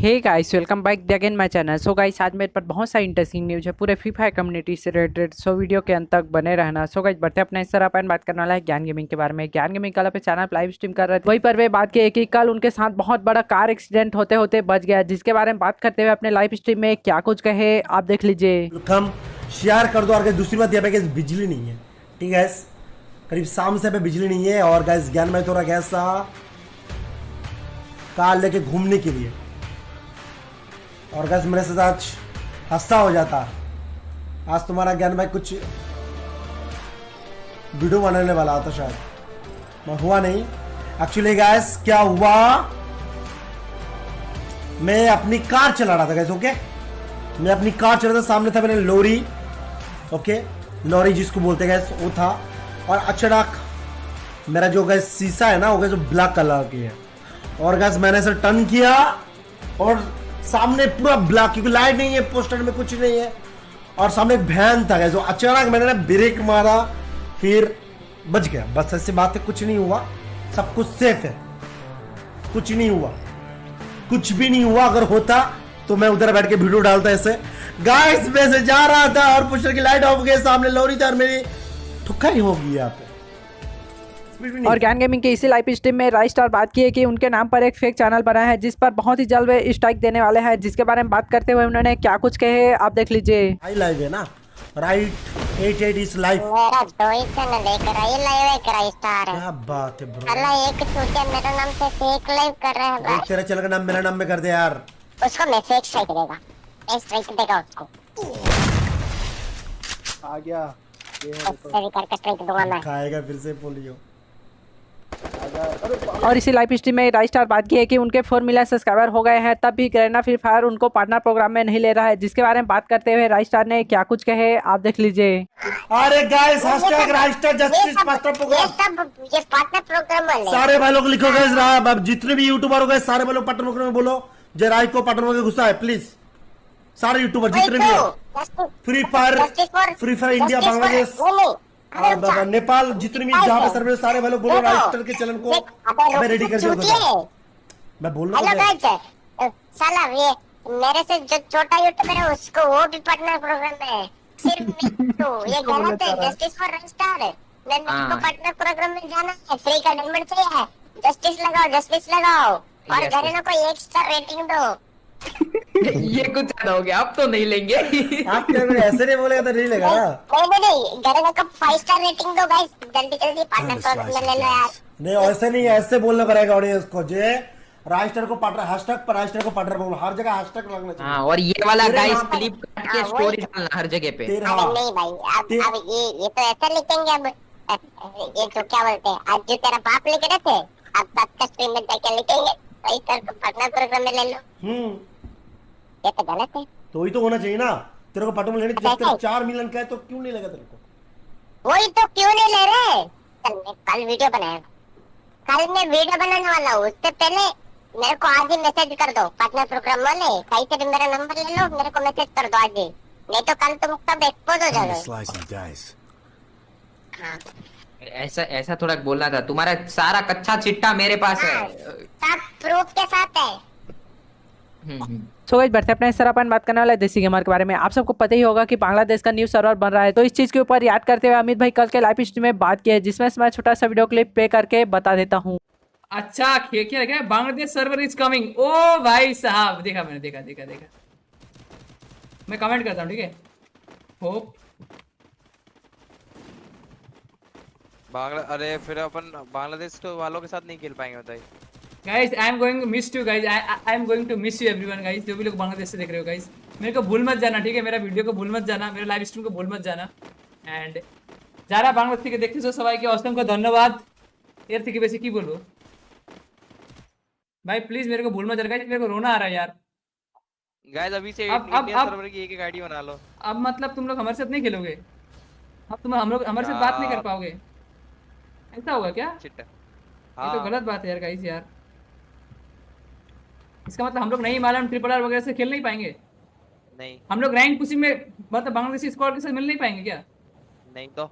Hey guys, welcome back again my channel. So guys, आज मेरे पर बहुत सारी इंटरेस्टिंग न्यूज़ है पूरे फ्री फायर कम्युनिटी से रिलेटेड। सो वीडियो के अंत तक बने रहना। सो गाइस, बढ़ते अपने इस तरह अपन बात करने वाला है ज्ञान गेमिंग के बारे में। ज्ञान गेमिंग कल पे चैनल लाइव स्ट्रीम कर रहे थे, वहीं पर वे बात की कि कल उनके साथ बहुत बड़ा कार एक्सीडेंट होते होते बच गया, जिसके बारे में बात करते हुए अपने लाइव स्ट्रीम में क्या कुछ कहे आप देख लीजिए। कम शेयर कर दो। और guys, दूसरी बात यहाँ पे गैस बिजली नहीं है, ठीक है गैस, करीब शाम से पे बिजली नहीं है। और गैस ज्ञान में थोड़ा गैस कार लेके घूमने के लिए, और गैस मेरे साथ आज हादसा हो जाता। आज तुम्हारा ज्ञान भाई कुछ वीडियो बनाने वाला था शायद, मैं हुआ नहीं। एक्चुअली गैस क्या हुआ, मैं अपनी कार चला रहा था गैस। ओके, मैं अपनी कार चला रहा था, सामने था मेरे लोरी। ओके, लॉरी जिसको बोलते गैस वो था। और अचानक मेरा जो गैस शीशा है ना, वो गैस ब्लैक कलर की है। और गैस मैंने इसे टर्न किया और सामने पूरा ब्लैक, क्योंकि लाइट नहीं है, पोस्टर में कुछ नहीं है, और सामने एक वैन था गैस। अचानक मैंने ना ब्रेक मारा, फिर बच गया। बस ऐसी बात है, कुछ नहीं हुआ, सब कुछ सेफ है, कुछ नहीं हुआ, कुछ भी नहीं हुआ। अगर होता तो मैं उधर बैठ के वीडियो डालता ऐसे। गाइस मैं से जा रहा था और पुशर की लाइट ऑफ गई, सामने लॉरी था और मेरी ठुक्का ही हो गई यहाँ पे। और ज्ञान गेमिंग के इसी लाइव स्ट्रीम में राइट स्टार बात की है कि उनके नाम पर एक फेक चैनल बना है, जिस पर बहुत ही जल्द वे स्ट्राइक देने वाले हैं, जिसके बारे में बात करते हुए उन्होंने क्या कुछ कहे आप देख लीजिए। हाई लाइव है ना, राइट 88 इज लाइव। मेरा दो ही चैनल लेकर आई लाइव है, कराई स्टार है। क्या बात है ब्रो, अल्लाह एक चूतिया मेरा नाम से फेक लाइव कर रहा है भाई। तेरा चैनल का नाम मेरा नाम में कर दे यार। उसको मैं फेक स्ट्राइक देगा, एक स्ट्राइक देगा उसको। आ गया उससे भी करके स्ट्राइक दूंगा मैं। खाएगा फिर से पोलियो। और इसी लाइव स्ट्रीम में राइट स्टार बात की है कि उनके 4 मिलियन सब्सक्राइबर हो गए हैं, तब भी गैरेना फ्री फायर उनको पार्टनर प्रोग्राम में नहीं ले रहा है, जिसके बारे में बात करते हुए राइट स्टार ने क्या कुछ कहे आप देख लीजिए। अरे guys hashtag Raistar justice partner program, ये पार्टनर प्रोग्राम वाले सारे भाई लोग लिखो गाइस। अब जितने भी यूट्यूबर हो गए सारे भाई लोग पार्टनर प्रोग्राम में बोलो जय राय को पार्टनर में घुसा है प्लीज। सारे यूट्यूबर जितने भी है, फ्री फायर इंडिया, बांग्लादेश और नेपाल, जितने भी जहाँ पे सर्वे सारे भाई लोग बोलो राइस्टर के चैनल को मैं रेडी कर दिया। मैं बोल रहा हूँ हेलो साला, ये मेरे से जो छोटा यूट्यूबर है उसको वो भी पार्टनर प्रोग्राम में है। सिर्फ तो ये गलत है। जस्टिस फॉर रॉकस्टार है, मैं को पार्टनर प्रोग्राम में जाना है, फ्री का डायमंड चाहिए। जस्टिस लगाओ, जस्टिस लगाओ, और गरीना को 1 स्टार रेटिंग दो। ये कुछ ज्यादा हो गया, अब तो नहीं लेंगे। आप क्या ऐसे नहीं बोलेगा तो नहीं लेगा ना। नहीं गरीना को 5 स्टार रेटिंग दो गाइस, जल्दी जल्दी पार्टनर प्रोग्राम में ले लो यार। नहीं ऐसे नहीं, ऐसे बोलना पड़ेगा ऑडियंस को, जे राइस्टर को पार्टनर, हैशटैग पर राइस्टर को पार्टनर बोलो, हर जगह हैशटैग लगना चाहिए। हाँ, और ये वाला गाइस क्लिप काट के स्टोरी डालना हर जगह पे। अरे नहीं भाई, अब ये तो ऐसा लिखेंगे। अब ये तो क्या बोलते हैं, आज जो तेरा बाप लिख रहे थे, अब बाप का स्ट्रीम में जाके लिखेंगे राइस्टर को पार्टनर प्रोग्राम में ले लो। ये तो गलत है। तो वही तो होना चाहिए ना, तेरे को पार्टनर लेने जब तेरे 4 मिलियन का है तो क्यों नहीं लगा तेरे को? वही तो क्यों नहीं ले रहे। चल मैं कल वीडियो बनाएगा, कल मैं वीडियो बनाने वाला हूँ, उससे पहले मेरे को आज ही मैसेज कर दो पार्टनर प्रोग्राम वाले, कहीं से भी मेरा नंबर ले लो, मेरे को मैसेज कर दो आज ही, नहीं तो कल तुम सब एक्सपोज हो जाओगे। हाँ ऐसा ऐसा थोड़ा बोलना था, तुम्हारा सारा कच्चा चिट्टा मेरे पास है। सब प्रूफ के साथ है। सो गाइस, बढ़ते अपने इस तरह अपन बात करने वाले देसी गेमर के बारे में। आप सबको पता ही होगा कि बांग्लादेश का न्यू सर्वर बन रहा है, तो इस चीज के ऊपर याद करते हुए अमित भाई कल के लाइव स्ट्रीम में बात की है, जिसमें मैं छोटा सा वीडियो क्लिप प्ले करके बता देता हूँ। अच्छा क्या लगा, बांग्लादेश सर्वर इज कमिंग। ओ भाई साहब, देखा मैंने, देखा। मैं कमेंट करता हूँ, ठीक है। होप अरे फिर अपन बांग्लादेश के वालों के साथ नहीं खेल पाएंगे बताइए। Guys, I am going miss you guys, I am going to miss you everyone guys, जो भी लोग बांग्लादेश से देख रहे हो गाइस, मेरे को भूल मत जाना, ठीक है। मेरा वीडियो को भूल मत जाना, मेरा लाइव स्ट्रीम को भूल मत जाना। एंड যারা বাংলাদেশ থেকে দেখতেছো সবাইকে অসংখ্য ধন্যবাদ। এর থেকে বেশি কি বলবো भाई, प्लीज मेरे को भूल मत जाना गाइस, मेरे को रोना आ रहा है यार। गाइस अभी से अब इंडियन सर्वर की एक आईडी बना लो। अब मतलब तुम लोग हमारे साथ नहीं खेलोगे, अब तुम हम लोग हमारे साथ बात नहीं कर पाओगे, ऐसा होगा क्या? चिट्टा ये तो गलत बात है यार गाइस यार। इसका मतलब हम लोग नहीं मालूम ट्रिपल आर वगैरह से खेल नहीं पाएंगे, नहीं हम लोग रैंक पुशिंग में मतलब बांग्लादेशी स्क्वाड के साथ मिल नहीं पाएंगे क्या? नहीं तो